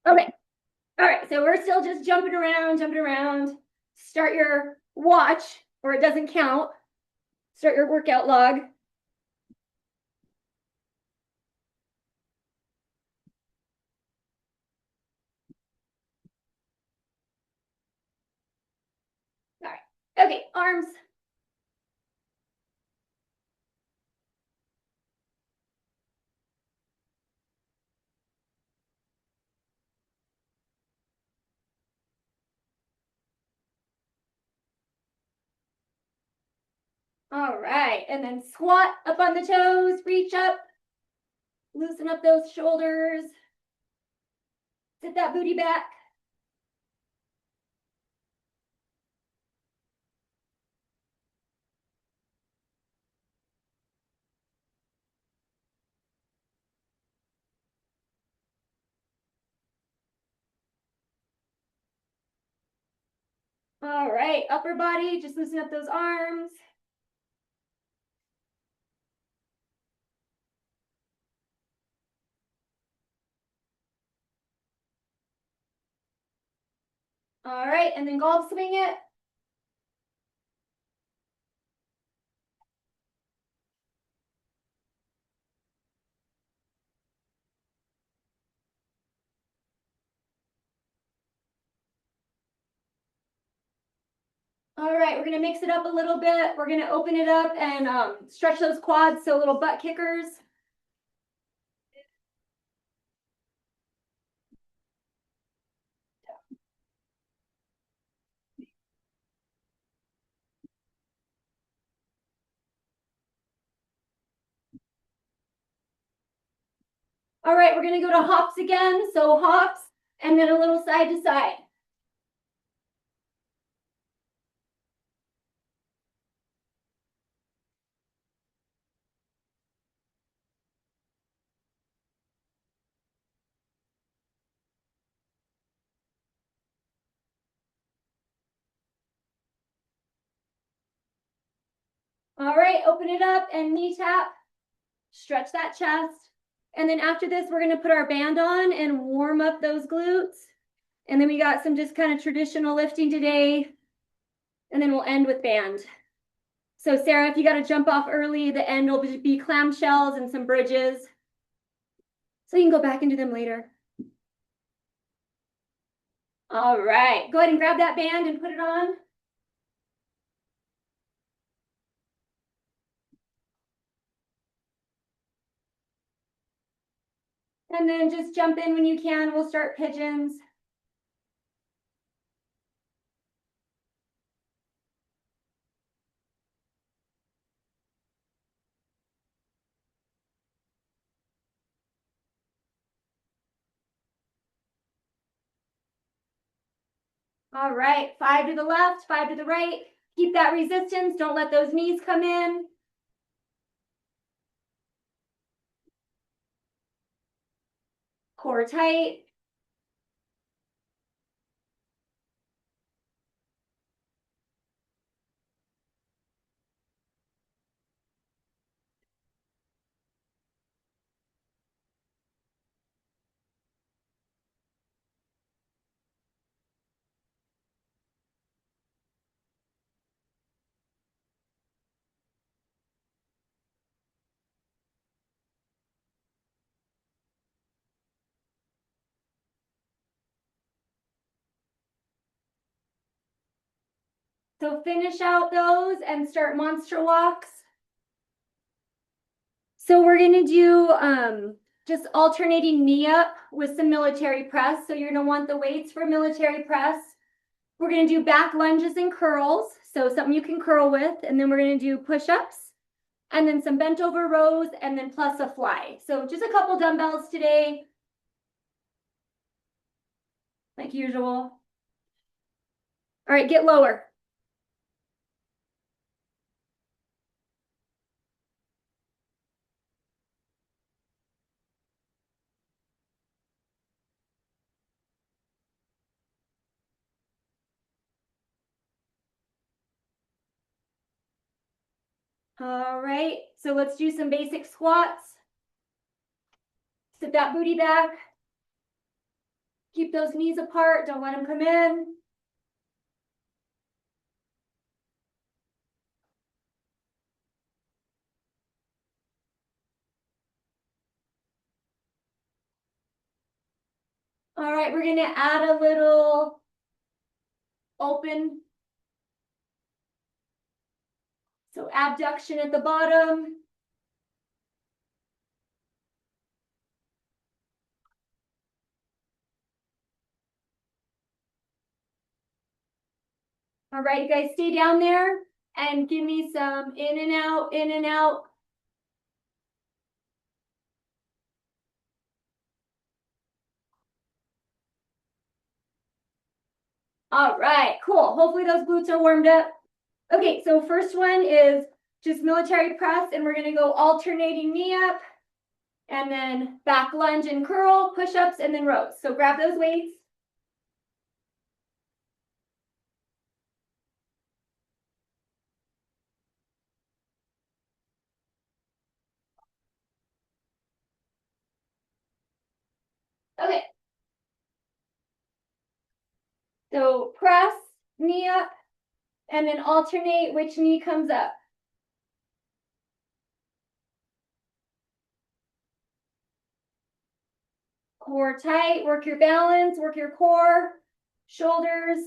Okay. All right. So we're still just jumping around, jumping around. Start your watch, or it doesn't count. Start your workout log. All right. Okay. Arms. All right. And then squat up on the toes, reach up, loosen up those shoulders. Sit that booty back. All right. Upper body, just loosen up those arms. All right. And then golf swing it. All right, we're gonna mix it up a little bit. We're gonna open it up and stretch those quads, so little butt kickers. All right, we're gonna go to hops again. So hops and then a little side to side. All right, open it up and knee tap. Stretch that chest. And then after this, we're gonna put our band on and warm up those glutes. And then we got some just kind of traditional lifting today. And then we'll end with band. So Sarah, if you got to jump off early, the end will be clamshells and some bridges. So you can go back and do them later. All right, go ahead and grab that band and put it on. And then just jump in when you can. We'll start pigeons. All right, 5 to the left, 5 to the right. Keep that resistance. Don't let those knees come in. Core tight. So finish out those and start monster walks. So we're gonna do just alternating knee up with some military press. So you're gonna want the weights for military press. We're gonna do back lunges and curls. So something you can curl with. And then we're gonna do push-ups and then some bent over rows and then plus a fly. So just a couple dumbbells today, like usual. All right, get lower. All right, so let's do some basic squats. Sit that booty back. Keep those knees apart. Don't let them come in. All right, we're gonna add a little open. So abduction at the bottom. All right, you guys stay down there and give me some in and out, in and out. All right, cool. Hopefully those glutes are warmed up. Okay, so first one is just military press, and we're gonna go alternating knee up, and then back lunge and curl, push-ups, and then rows. So grab those weights. Okay. So press, knee up, and then alternate which knee comes up. Core tight, work your balance, work your core, shoulders.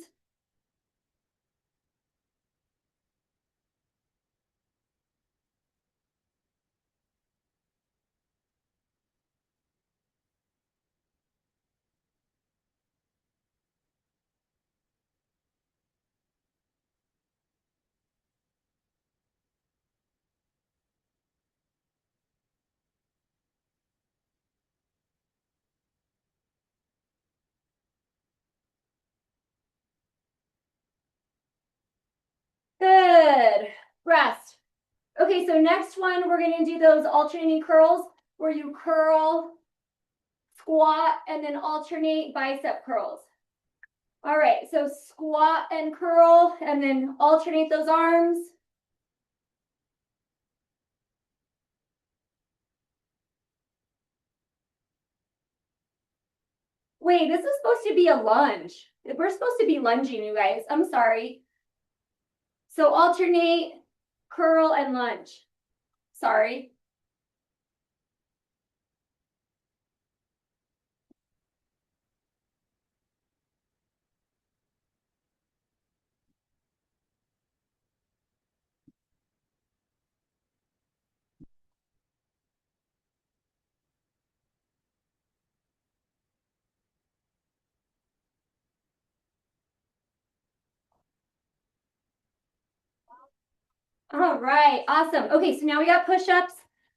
Good. Rest. Okay, so next one, we're going to do those alternating curls where you curl, squat, and then alternate bicep curls. All right, so squat and curl, and then alternate those arms. Wait, this is supposed to be a lunge. We're supposed to be lunging, you guys. I'm sorry. So alternate, curl, and lunge. Sorry. All right, awesome. Okay, so now we got push-ups.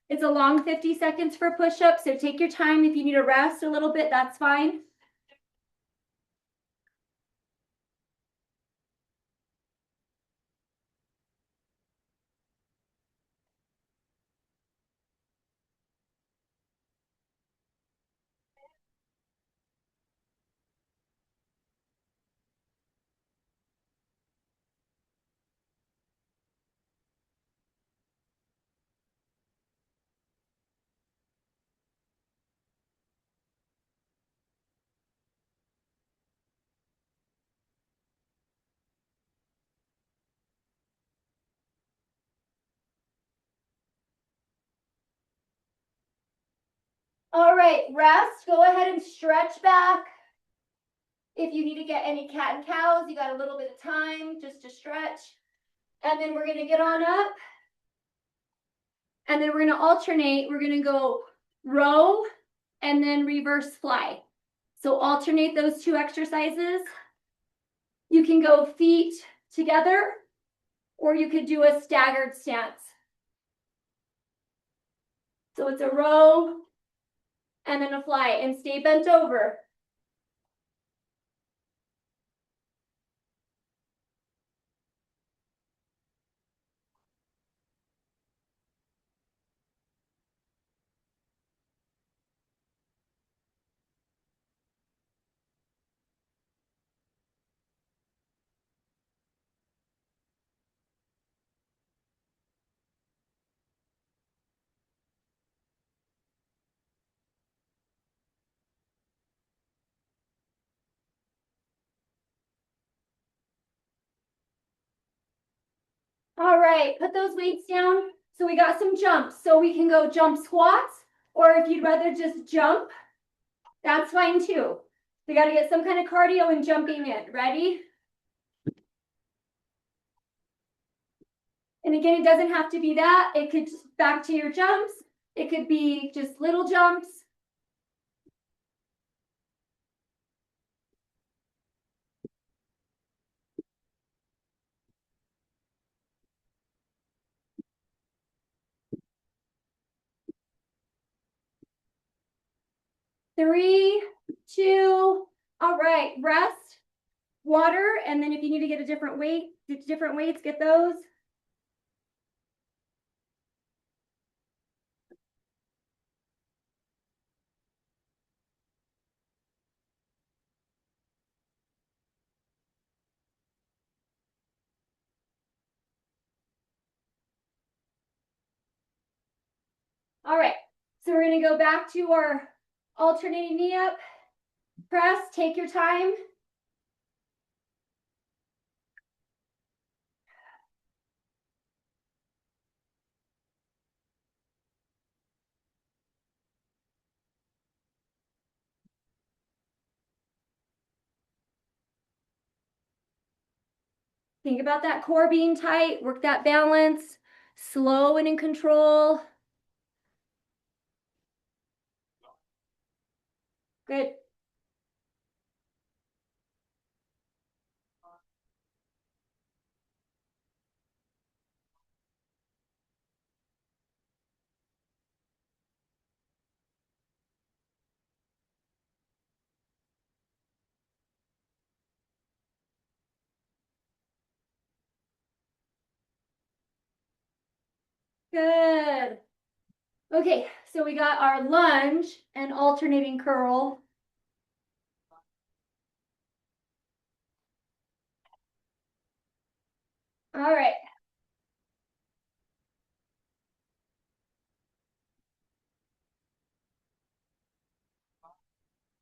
It's a long 50 seconds for push-ups, so take your time. If you need to rest a little bit, that's fine. All right, rest. Go ahead and stretch back. If you need to get any cat and cows, you got a little bit of time just to stretch. And then we're going to get on up. And then we're going to alternate. We're going to go row and then reverse fly. So alternate those two exercises. You can go feet together, or you could do a staggered stance. So it's a row and then a fly, and stay bent over. All right, put those weights down. So we got some jumps. So we can go jump squats, or if you'd rather just jump, that's fine too. We got to get some kind of cardio and jumping in. Ready? And again, it doesn't have to be that. It could just back to your jumps. It could be just little jumps. Three, two, all right, rest, water, and then if you need to get a different weight, different weights, get those. All right, so we're gonna go back to our alternating knee up, press, take your time. Think about that core being tight, work that balance, slow and in control. Good. Good. Okay, so we got our lunge and alternating curl. All right.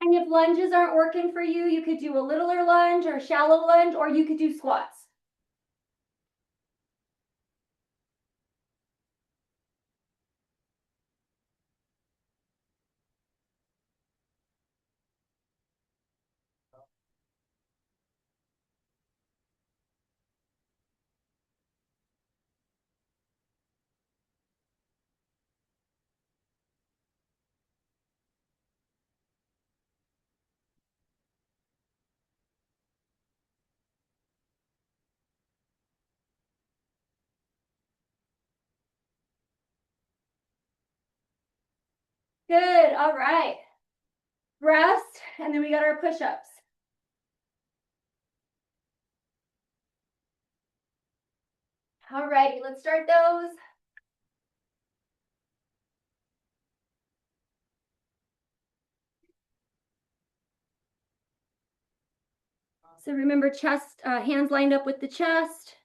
And if lunges aren't working for you, you could do a littler lunge or shallow lunge, or you could do squats. Good, all right. Rest, and then we got our push-ups. All righty, let's start those. So remember chest, hands lined up with the chest.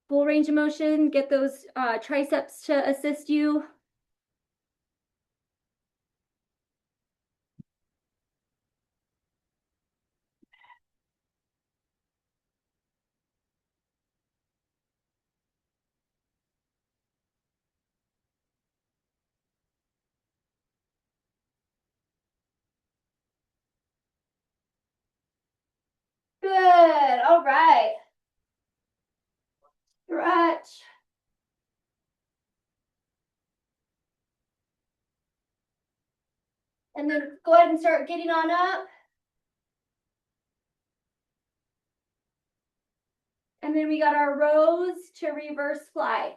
Full range of motion, get those triceps to assist you. Good, all right. Stretch. And then go ahead and start getting on up. And then we got our rows to reverse fly.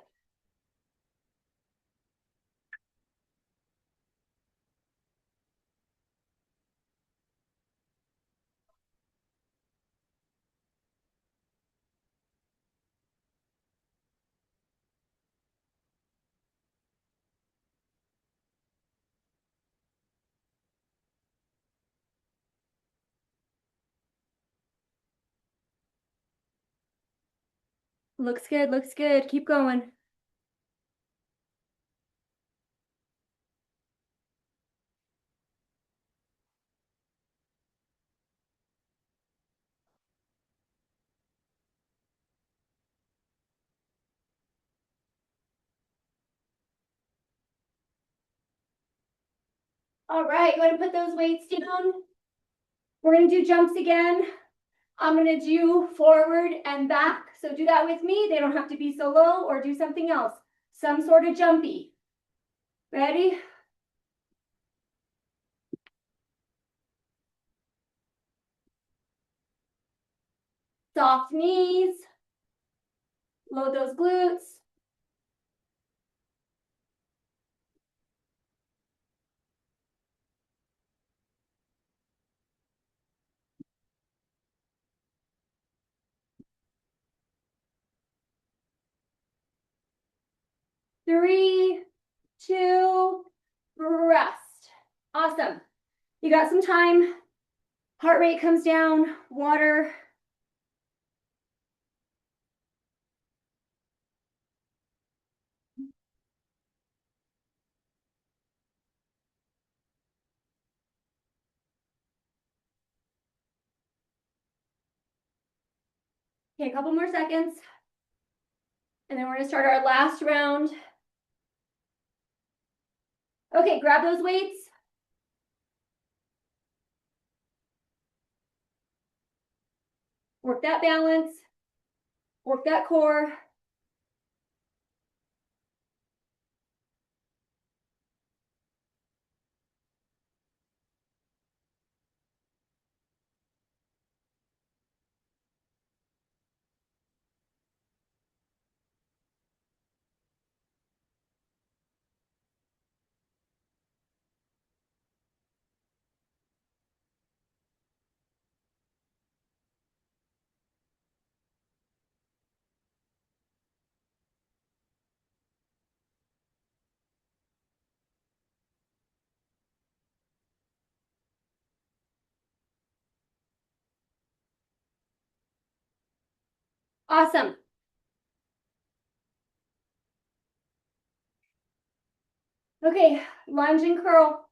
Looks good, looks good. Keep going. All right, go ahead and put those weights down. We're gonna do jumps again. I'm gonna do forward and back. So do that with me. They don't have to be so low, or do something else. Some sort of jumpy. Ready? Soft knees. Load those glutes. Three, two, rest. Awesome. You got some time. Heart rate comes down, water. Okay, a couple more seconds. And then we're gonna start our last round. Okay, grab those weights. Work that balance. Work that core. Awesome. Okay, lunge and curl.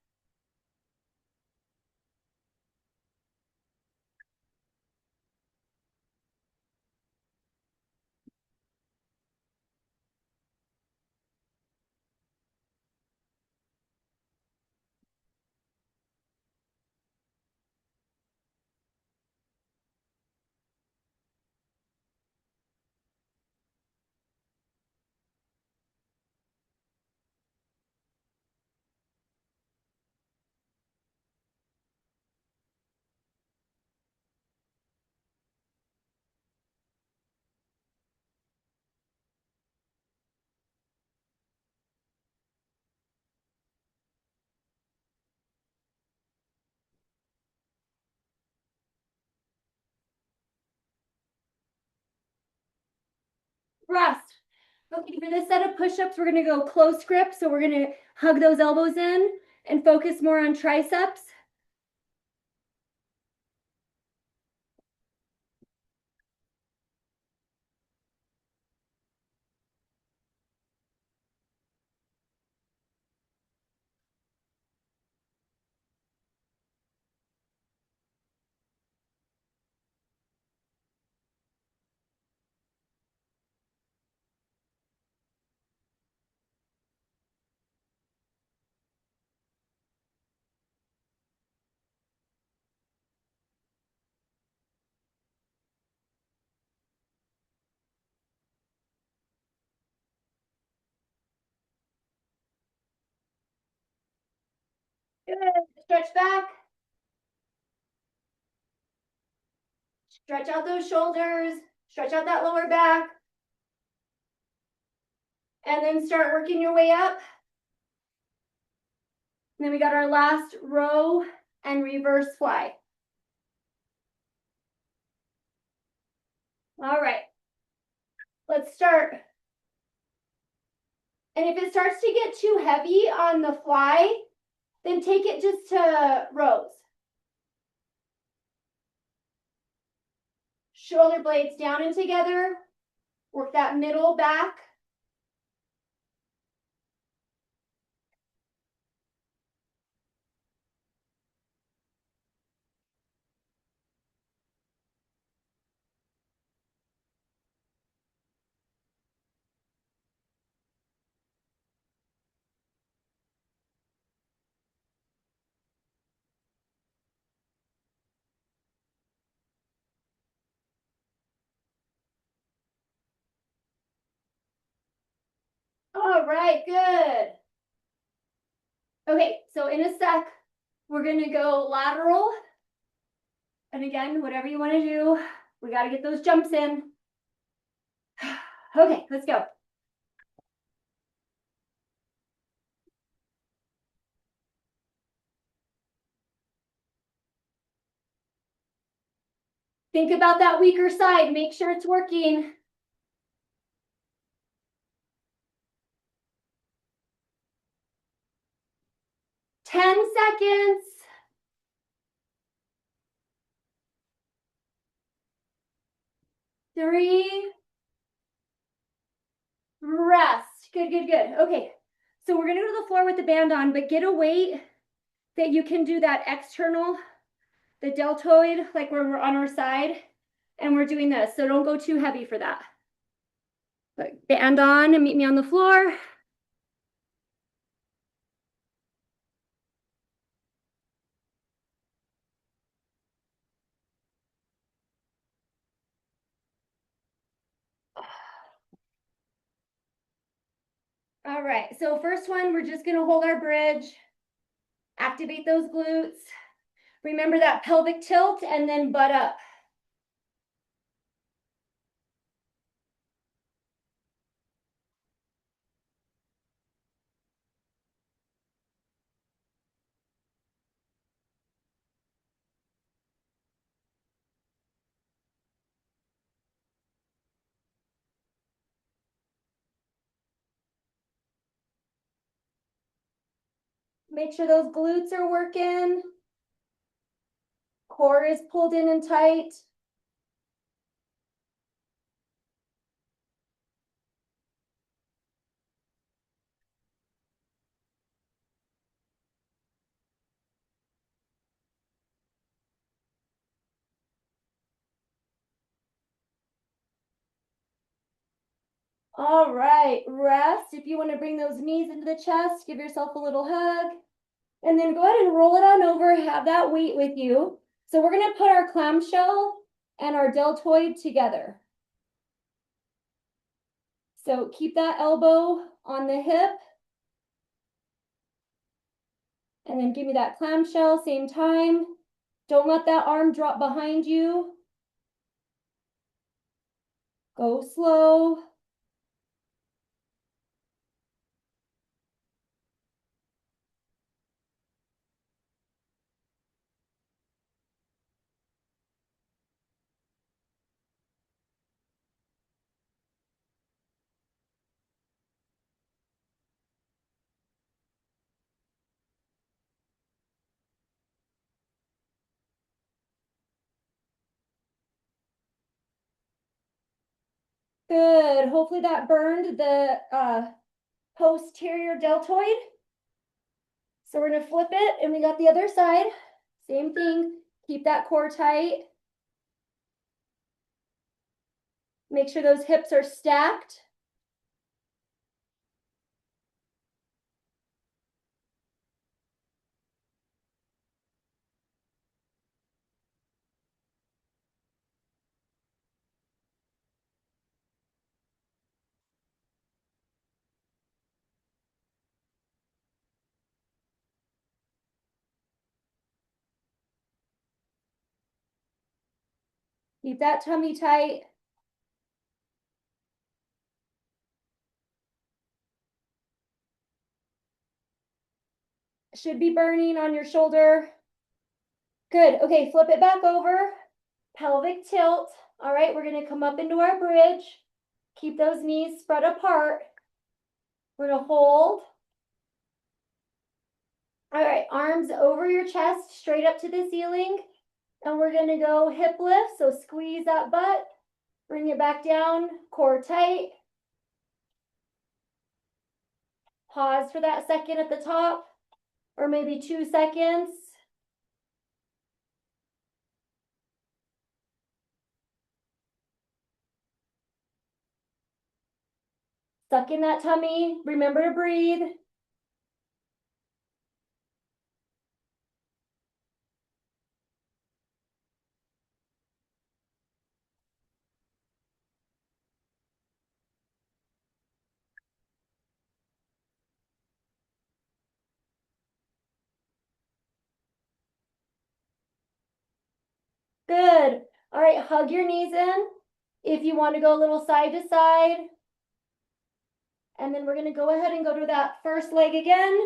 Rest. Okay, for this set of push-ups, we're gonna go close grip. So we're gonna hug those elbows in and focus more on triceps. Good. Stretch back. Stretch out those shoulders. Stretch out that lower back. And then start working your way up. And then we got our last row and reverse fly. All right. Let's start. And if it starts to get too heavy on the fly, then take it just to rows. Shoulder blades down and together. Work that middle back. All right, good. Okay, so in a sec, we're gonna go lateral. And again, whatever you wanna do, we gotta get those jumps in. Okay, let's go. Think about that weaker side, make sure it's working. Ten seconds. 3, rest. Good, good, good. Okay, so we're gonna go to the floor with the band on, but get a weight that you can do that external, the deltoid, like where we're on our side, and we're doing this. So don't go too heavy for that. But band on and meet me on the floor. All right, so first one, we're just gonna hold our bridge, activate those glutes. Remember that pelvic tilt and then butt up. Make sure those glutes are working. Core is pulled in and tight. All right, rest. If you want to bring those knees into the chest, give yourself a little hug. And then go ahead and roll it on over, have that weight with you. So we're gonna put our clamshell and our deltoid together. So keep that elbow on the hip. And then give me that clamshell, same time. Don't let that arm drop behind you. Go slow. Good. Hopefully that burned the posterior deltoid. So we're gonna flip it and we got the other side. Same thing. Keep that core tight. Make sure those hips are stacked. Keep that tummy tight. Should be burning on your shoulder. Good. Okay, flip it back over. Pelvic tilt. All right, we're gonna come up into our bridge. Keep those knees spread apart. We're gonna hold. All right, arms over your chest, straight up to the ceiling. And we're gonna go hip lift. So squeeze that butt, bring it back down, core tight. Pause for that second at the top, or maybe 2 seconds. Suck in that tummy. Remember to breathe. Good. All right, hug your knees in. If you want to go a little side to side. And then we're going to go ahead and go to that first leg again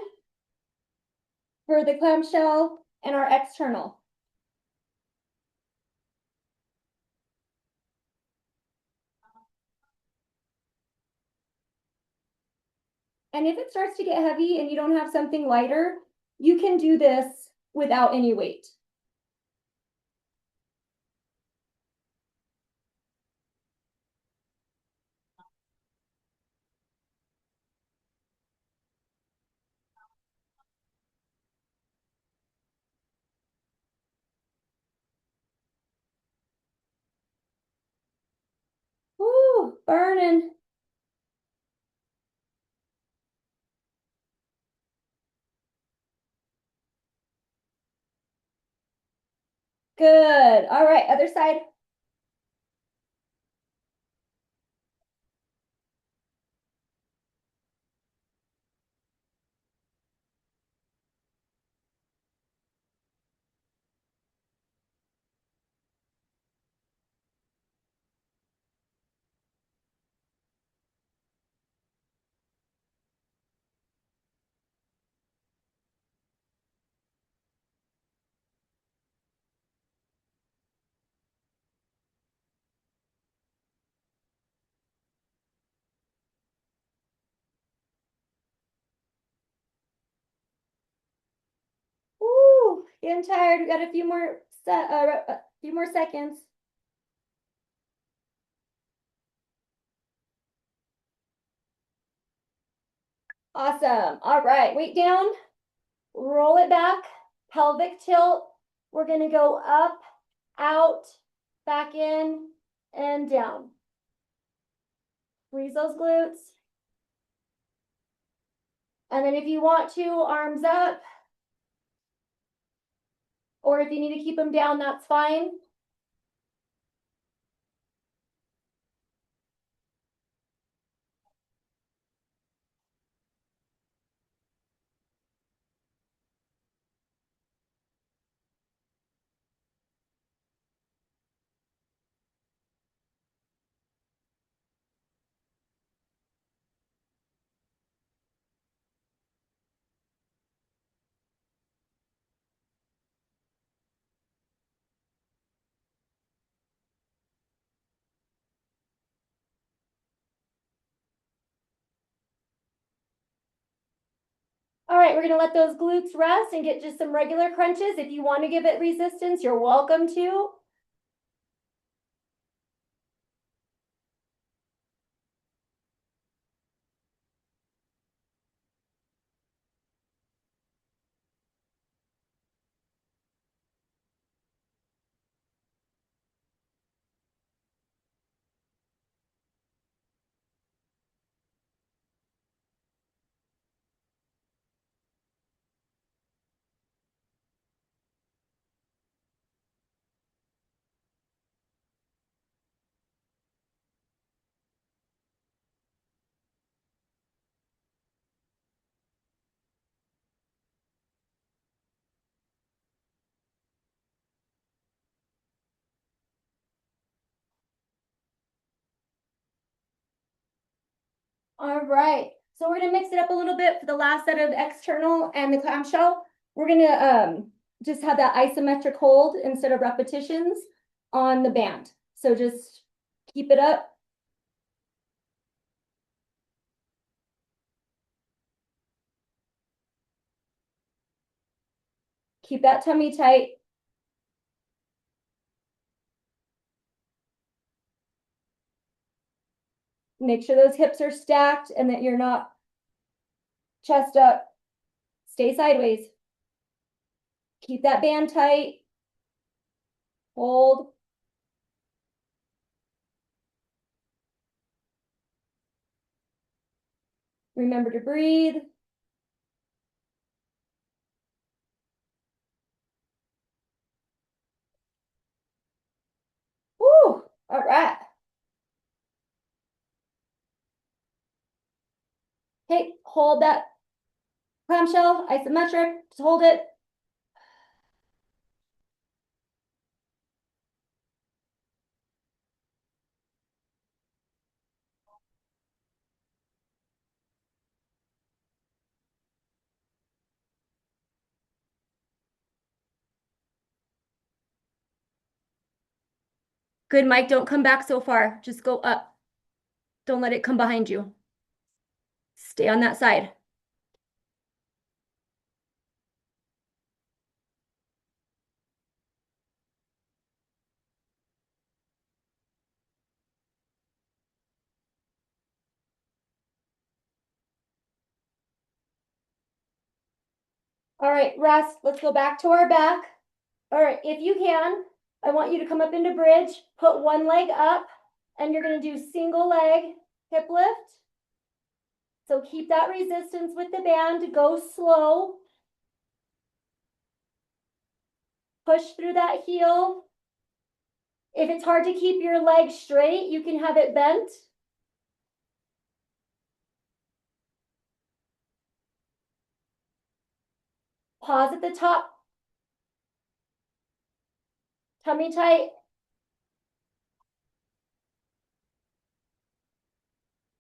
for the clamshell and our external. And if it starts to get heavy and you don't have something lighter, you can do this without any weight. Woo, burning. Good. All right, other side. Woo, getting tired. We got a few more seconds. Awesome. All right, weight down, roll it back, pelvic tilt. We're going to go up, out, back in, and down. Squeeze those glutes. And then if you want to, arms up. Or if you need to keep them down, that's fine. All right, we're going to let those glutes rest and get just some regular crunches. If you want to give it resistance, you're welcome to. All right, so we're going to mix it up a little bit for the last set of external and the clamshell. We're going to just have that isometric hold instead of repetitions on the band. So just keep it up. Keep that tummy tight. Make sure those hips are stacked and that you're not chest up. Stay sideways. Keep that band tight. Hold. Remember to breathe. Woo! All right. Okay, hold that clamshell, isometric. Just hold it. Good, Mike. Don't come back so far. Just go up. Don't let it come behind you. Stay on that side. All right, rest. Let's go back to our back. All right, if you can, I want you to come up into bridge, put one leg up, and you're gonna do single leg hip lift. So keep that resistance with the band, go slow. Push through that heel. If it's hard to keep your leg straight, you can have it bent. Pause at the top. Tummy tight.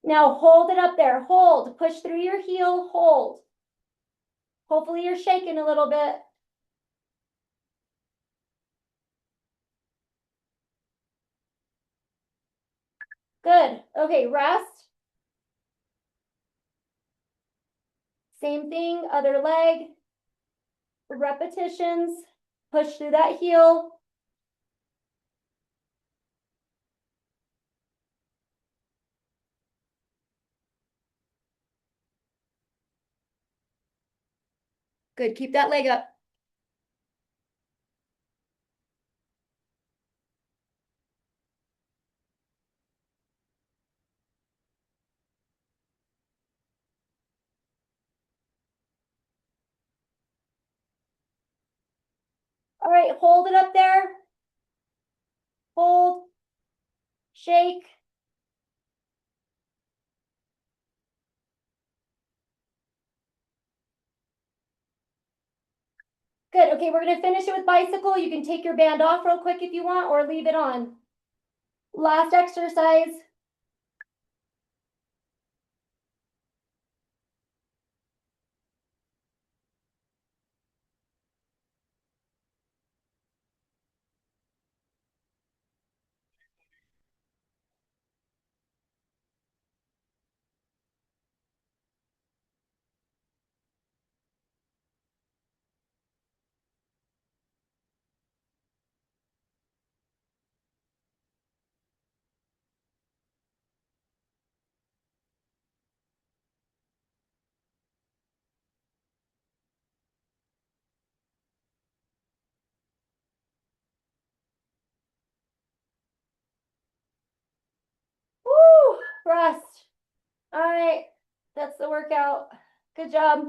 Now hold it up there. Hold. Push through your heel. Hold. Hopefully you're shaking a little bit. Good. Okay, rest. Same thing, other leg. Repetitions. Push through that heel. Good. Keep that leg up. All right, hold it up there. Hold. Shake. Good. Okay, we're going to finish it with bicycle. You can take your band off real quick if you want, or leave it on. Last exercise. Woo! Rest. All right, that's the workout. Good job.